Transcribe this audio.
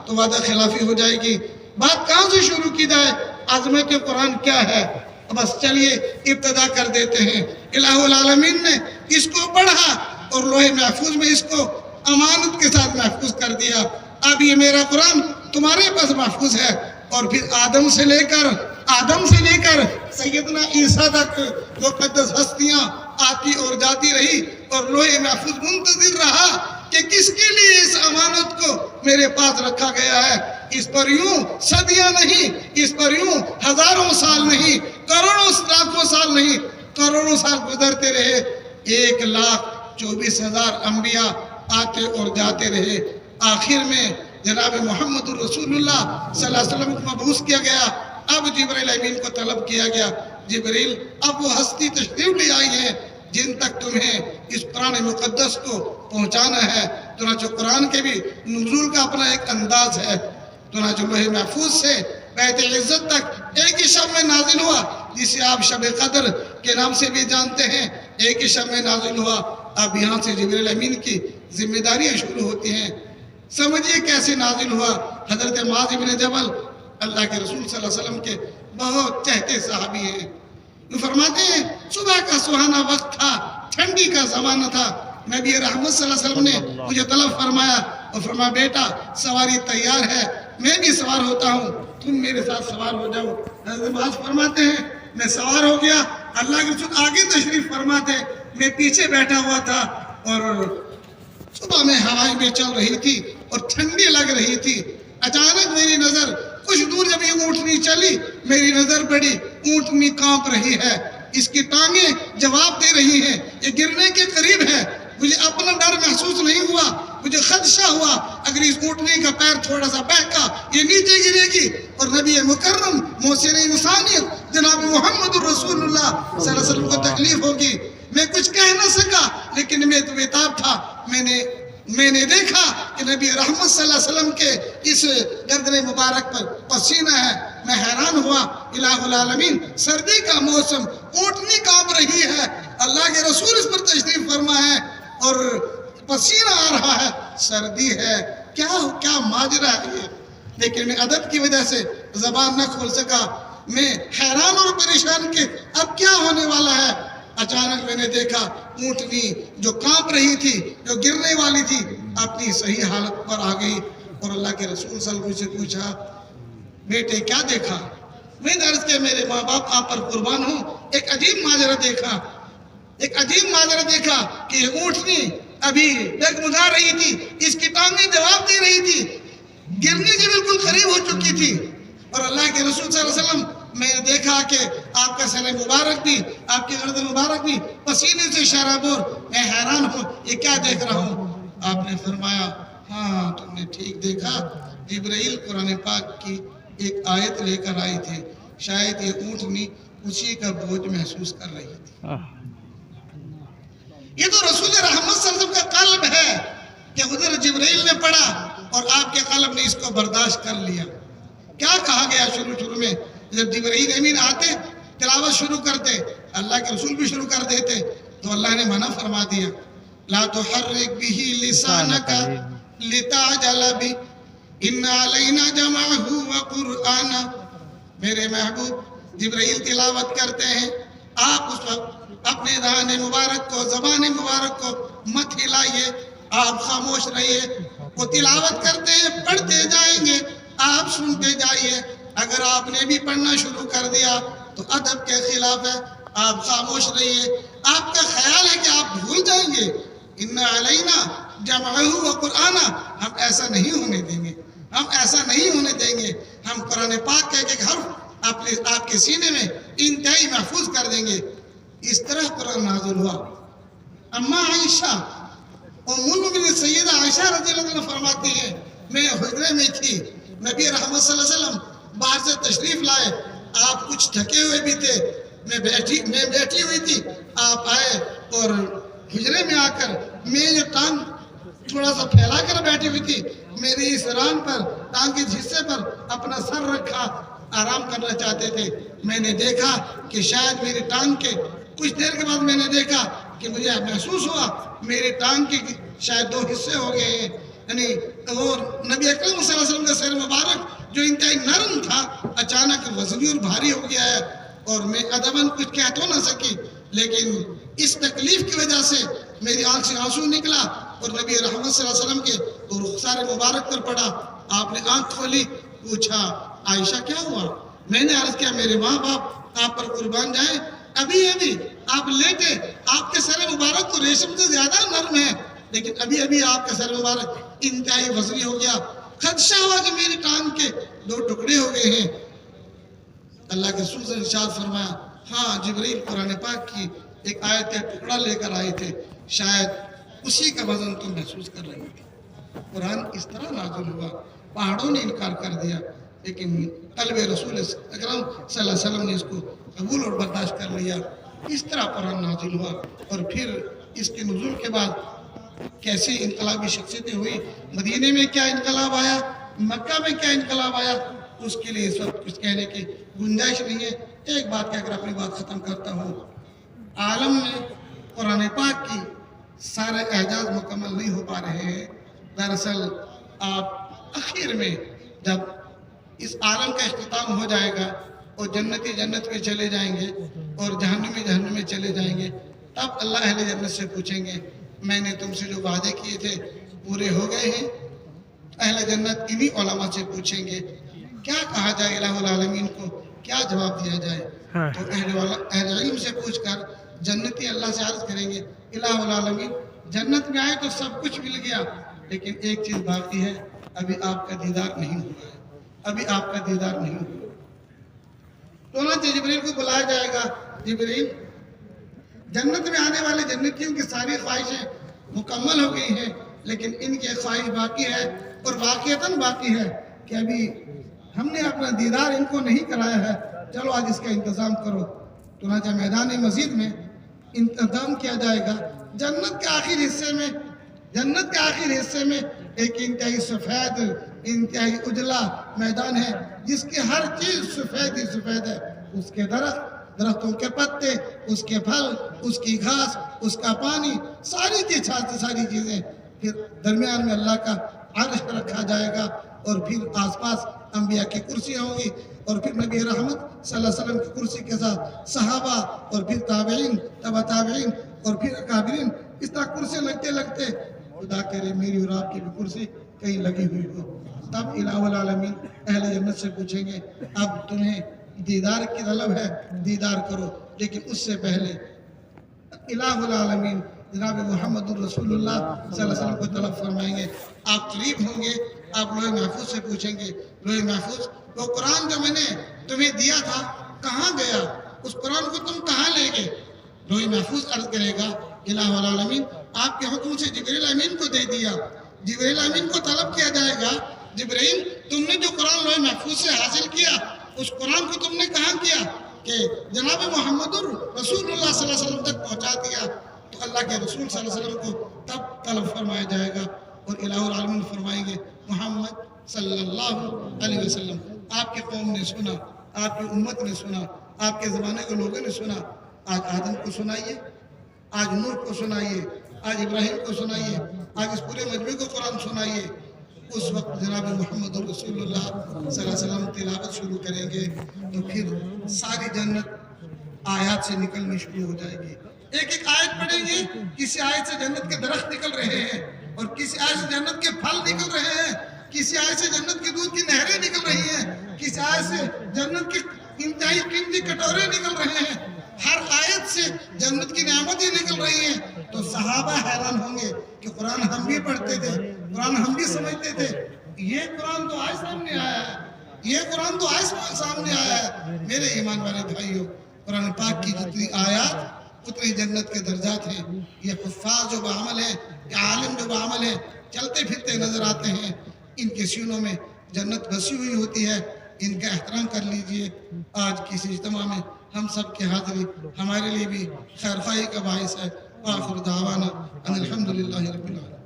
تو وعدہ خلافی ہو جائے گی. بات کہاں سے شروع کی جائے؟ عظمت قرآن کیا ہے؟ بس چلیے ابتدا کر دیتے ہیں. الہ العالمین نے اس کو پڑھا اور لوح محفوظ میں اس کو امانت کے ساتھ محفوظ کر دیا. اب یہ میرا قرآن تمہارے پاس محفوظ ہے. اور پھر آدم سے لے کر سیدنا عیسیٰ تک مقدس ہستیاں آتی اور جاتی رہی اور لوح محفوظ منتظر رہا کہ کس کے لیے اس امانت کو میرے پاس رکھا گیا ہے. اس پر یوں صدیاں نہیں، اس پر یوں ہزاروں سال نہیں، کروڑوں لاکھوں سال نہیں، کروڑوں سال گزرتے رہے. 1,24,000 انبیاء آتے اور جاتے رہے. آخر میں جناب محمد رسول اللہ صلی اللہ علیہ وسلم کو مبعوث کیا گیا. اب جبرائیل امین کو طلب کیا گیا، جبرائیل اب وہ ہستی تشریف لے آئی ہے جن تک تمہیں اس قرآن مقدس کو پہنچانا ہے. چنانچہ قرآن کے بھی نزول کا اپنا ایک انداز ہے. چنانچہ لوح محفوظ سے بیت عزت تک ایک ہی شب میں نازل ہوا، جسے آپ شب قدر کے نام سے بھی جانتے ہیں. ایک ہی شب میں نازل ہوا. اب یہاں سے جبرائیل امین کی ذمہ داریاں شروع ہوتی ہیں. سمجھیے کیسے نازل ہوا. حضرت معاذ بن جبل اللہ کے رسول صلی اللہ علیہ وسلم کے بہت چہتے صحابی ہیں. وہ فرماتے ہیں صبح کا سہانا وقت تھا، ٹھنڈی کا زمانہ تھا. نبی رحمت صلی اللہ علیہ وسلم نے مجھے طلب فرمایا اور فرمایا بیٹا سواری تیار ہے، میں بھی سوار ہوتا ہوں، تم میرے ساتھ سوار ہو جاؤ. حضرت معاذ فرماتے ہیں میں سوار ہو گیا. اللہ کے رسول آگے تشریف فرماتے، میں پیچھے بیٹھا ہوا تھا. اور صبح میں ہوائیں بھی چل رہی تھی اور ٹھنڈی لگ رہی تھی. اچانک میری نظر کچھ دور جب یہ اونٹنی چلی، میری نظر پڑی، اونٹنی کانپ رہی ہے، اس کی ٹانگیں جواب دے رہی ہیں، یہ گرنے کے قریب ہے. مجھے اپنا ڈر محسوس نہیں ہوا، مجھے خدشہ ہوا اگر اس اونٹنی کا پیر تھوڑا سا بہکا یہ نیچے گرے گی اور نبی مکرم محسن انسانیت جناب محمد رسول اللہ صلی اللہ علیہ وسلم کو تکلیف ہوگی. میں کچھ کہہ نہ سکا لیکن میں تو بےتاب تھا. میں نے دیکھا کہ نبی رحمت صلی اللہ علیہ وسلم کے اس گردن مبارک پر پسینہ ہے. میں حیران ہوا. الہ العالمین سردی کا موسم، اونٹنی کانپ رہی ہے، اللہ کے رسول اس پر تشریف فرما ہے اور پسینہ آ رہا ہے، سردی ہے، کیا ماجرا ہے یہ. لیکن میں ادب کی وجہ سے زبان نہ کھول سکا. میں حیران اور پریشان کہ اب کیا ہونے والا ہے. اچانک میں نے دیکھا اونٹنی جو کانپ رہی تھی، جو گرنے والی تھی، اپنی صحیح حالت پر آ گئی. اور اللہ کے رسول صلی اللہ علیہ وسلم سے پوچھا بیٹے کیا دیکھا؟ میں نے عرض کیا میرے ماں باپ آپ پر قربان ہوں، ایک عجیب ماجرا دیکھا کہ یہ اونٹنی ابھی ڈگمگا رہی تھی، اس کی ٹانگیں جواب دے رہی تھی، گرنے کے بالکل قریب ہو چکی تھی. اور اللہ کے رسول صلی اللہ علیہ وسلم میں نے دیکھا کہ آپ کا سر مبارک بھی، آپ کی گردن مبارک بھی پسینے سے شرابور. میں حیران ہوں یہ کیا دیکھ رہا ہوں. آپ نے فرمایا ہاں تم نے ٹھیک دیکھا، جبرائیل قرآن پاک کی ایک آیت لے کر آئی تھی، شاید یہ اونٹنی اسی کا بوجھ محسوس کر رہی تھی. یہ تو رسول رحمت صلی اللہ علیہ وسلم کا قلب ہے کہ حضرت جبرائیل نے پڑھا اور آپ کے قلب نے اس کو برداشت کر لیا. کیا کہا گیا شروع میں جب جبرائیل امین آتے تلاوت شروع کرتے، اللہ کے رسول بھی شروع کر دیتے، تو اللہ نے منع فرما دیا لا تحرک به لسانک لتعجل به ان علینا جمعہ وقرآن. میرے محبوب جبرائیل تلاوت کرتے ہیں، آپ اس وقت اپنے دہان مبارک کو، زبان مبارک کو مت ہلائیے، آپ خاموش رہیے. وہ تلاوت کرتے ہیں، پڑھتے جائیں گے، آپ سنتے جائیے. اگر آپ نے بھی پڑھنا شروع کر دیا تو ادب کے خلاف ہے، آپ خاموش رہیے. آپ کا خیال ہے کہ آپ بھول جائیں گے. ان علینا جمعہ وقرآن، ہم ایسا نہیں ہونے دیں گے، ہم قرآن پاک کا ایک حرف آپ کے سینے میں انتہائی محفوظ کر دیں گے. اس طرح قرآن نازل ہوا. اما عائشہ ام المؤمنین سیدہ عائشہ رضی اللہ عنہ فرماتی ہیں میں حجرے میں تھی، نبی رحمت صلی اللہ علیہ وسلم باہر سے تشریف لائے، آپ کچھ تھکے ہوئے بھی تھے، میں بیٹھی ہوئی تھی، آپ آئے اور حجرے میں آ کر میں جو ٹانگ تھوڑا سا پھیلا کر بیٹھی ہوئی تھی، میری اس ران پر، ٹانگ کے حصے پر اپنا سر رکھا، آرام کرنا چاہتے تھے. میں نے دیکھا کہ شاید میری ٹانگ کے کچھ دیر کے بعد میں نے دیکھا کہ مجھے محسوس ہوا میری ٹانگ کے شاید 2 حصے ہو گئے ہیں. یعنی اور نبی اکرم صلی اللہ علیہ وسلم کا سر مبارک جو انتہائی نرم تھا اچانک وزنی اور بھاری ہو گیا ہے، اور میں ادباً کچھ کہہ تو نہ سکی، لیکن اس تکلیف کی وجہ سے میری آنکھ سے آنسو نکلا اور نبی رحمت صلی اللہ علیہ وسلم کے رخسار مبارک پر پڑا۔ آپ نے آنکھ کھولی، پوچھا عائشہ کیا ہوا؟ میں نے عرض کیا میرے ماں باپ آپ پر قربان جائیں، ابھی آپ لیٹے، آپ کے سر مبارک تو ریشم سے زیادہ نرم ہے، لیکن ابھی آپ کا سر مبارک انتہائی وزنی ہو گیا، خدشہ ہوا کہ میری ٹانگ کے 2 ٹکڑے ہو گئے ہیں۔ اللہ کے رسول نے ارشاد فرمایا ہاں جبرائیل قرآن پاک کی ایک آیت کا ٹکڑا لے کر آئے تھے، شاید اسی کا وزن تم محسوس کر رہی تھی۔ قرآن اس طرح نازل ہوا، پہاڑوں نے انکار کر دیا، لیکن قلب رسول اکرم صلی اللہ علیہ وسلم نے اس کو قبول اور برداشت کر لیا۔ اس طرح قرآن نازل ہوا، اور پھر اس کے نزول کے بعد کیسی انقلابی شخصیتیں ہوئی، مدینے میں کیا انقلاب آیا، مکہ میں کیا انقلاب آیا، اس کے لیے اس وقت کچھ کہنے کی گنجائش نہیں ہے۔ ایک بات کہہ کر اپنی بات ختم کرتا ہوں، عالم میں قرآن پاک کی سارے اعجاز مکمل نہیں ہو پا رہے ہیں۔ دراصل آپ اخیر میں جب اس عالم کا اختتام ہو جائے گا اور جنتی جنت میں چلے جائیں گے اور جہنمی جہنم میں چلے جائیں گے، تب اللہ اہل جنت سے پوچھیں گے میں نے تم سے جو وعدے کیے تھے پورے ہو گئے ہیں؟ اہل جنت انہی علماء سے پوچھیں گے کیا کہا جائے الہ العالمین کو، کیا جواب دیا جائے؟ تو اہل علم سے پوچھ کر جنتی اللہ سے عرض کریں گے الہ العالمین جنت میں آئے تو سب کچھ مل گیا، لیکن ایک چیز باقی ہے، ابھی آپ کا دیدار نہیں ہوا ہے، ابھی آپ کا دیدار نہیں ہوا۔ تو جبریل کو بلایا جائے گا، جبریل جنت میں آنے والے جنتیوں کی ساری خواہشیں مکمل ہو گئی ہیں، لیکن ان کی خواہش باقی ہے، اور واقعتاً باقی ہے کہ ابھی ہم نے اپنا دیدار ان کو نہیں کرایا ہے، چلو آج اس کا انتظام کرو۔ چنانچہ میدان مزید میں انتظام کیا جائے گا۔ جنت کے آخر حصے میں ایک انتہائی سفید، انتہائی اجلا میدان ہے، جس کی ہر چیز سفید ہی سفید ہے، اس کے درختوں کے پتے، اس کے پھل، اس کی گھاس، اس کا پانی، ساری چیزیں۔ پھر درمیان میں اللہ کا عرش رکھا جائے گا، اور پھر آس پاس انبیاء کی کرسیاں ہوں گی، اور پھر نبی رحمت صلی اللہ علیہ وسلم کی کرسی کے ساتھ صحابہ، اور پھر تابعین، تبع تابعین، اور پھر اکابرین۔ اس طرح کرسی لگتے خدا کرے میری اور آپ کی بھی کرسی کہیں لگی ہوئی ہو۔ تب الہ العالمین اہل جنت سے پوچھیں گے اب تمہیں دیدار کی طلب ہے، دیدار کرو، لیکن اس سے پہلے الہ العالمین جناب محمد الرسول اللہ صلی اللہ علیہ وسلم کو طلب فرمائیں گے۔ آپ قریب ہوں گے، آپ لوح محفوظ سے پوچھیں گے لوح محفوظ وہ قرآن جو میں نے تمہیں دیا تھا کہاں گیا، اس قرآن کو تم کہاں لے گئے؟ لوح محفوظ عرض کرے گا الہ العالمین آپ کے حکم سے جبریل امین کو دے دیا۔ جبریل امین کو طلب کیا جائے گا جبریل تم نے جو قرآن لوح محفوظ سے حاصل کیا اس قرآن کو تم نے کہاں کیا کہ جناب محمد رسول اللہ صلی اللہ علیہ وسلم تک پہنچا دیا؟ تو اللہ کے رسول صلی اللہ علیہ وسلم کو تب طلب فرمایا جائے گا، اور الہ العالمین فرمائیں گے محمد صلی اللہ علیہ وسلم آپ کی قوم نے سنا، آپ کی امت نے سنا، آپ کے زمانے کے لوگوں نے سنا، آج آدم کو سنائیے، آج نوح کو سنائیے، آج ابراہیم کو سنائیے، آج اس پورے مجموعے کو قرآن سنائیے۔ اس وقت جناب محمد رسول اللہ صلی اللہ علیہ وسلم تلاوت شروع کریں گے تو پھر ساری جنت آیات سے نکلنی شروع ہو جائے گی۔ ایک ایک آیت پڑھیں گے، کسی آیت سے جنت کے درخت نکل رہے ہیں، اور کسی آیت سے جنت کے پھل نکل رہے ہیں، کسی آیت سے جنت کی دودھ کی نہریں نکل رہی ہیں، کسی آیت سے جنت کی انتہائی قیمتی کٹورے نکل رہے ہیں، ہر آیت سے جنت کی نعمتیں نکل رہی ہیں۔ تو صحابہ حیران ہوں گے کہ قرآن ہم بھی پڑھتے تھے، قرآن ہم بھی سمجھتے تھے، یہ قرآن تو آج سامنے آیا ہے، یہ قرآن تو آج سامنے آیا ہے۔ میرے ایمان والے بھائیوں، قرآن پاک کی جتنی آیات اتنی جنت کے درجات ہیں۔ یہ حفاظ جو بعمل ہیں، یہ عالم جو بعمل ہیں، چلتے پھرتے نظر آتے ہیں، ان کے سینوں میں جنت بسی ہوئی ہوتی ہے، ان کا احترام کر لیجئے۔ آج کسی اجتماع میں ہم سب کی حاضری ہمارے لیے بھی خیر خواہی کا باعث ہے۔ آخر دعوانا ان الحمدللہ رب العالمین۔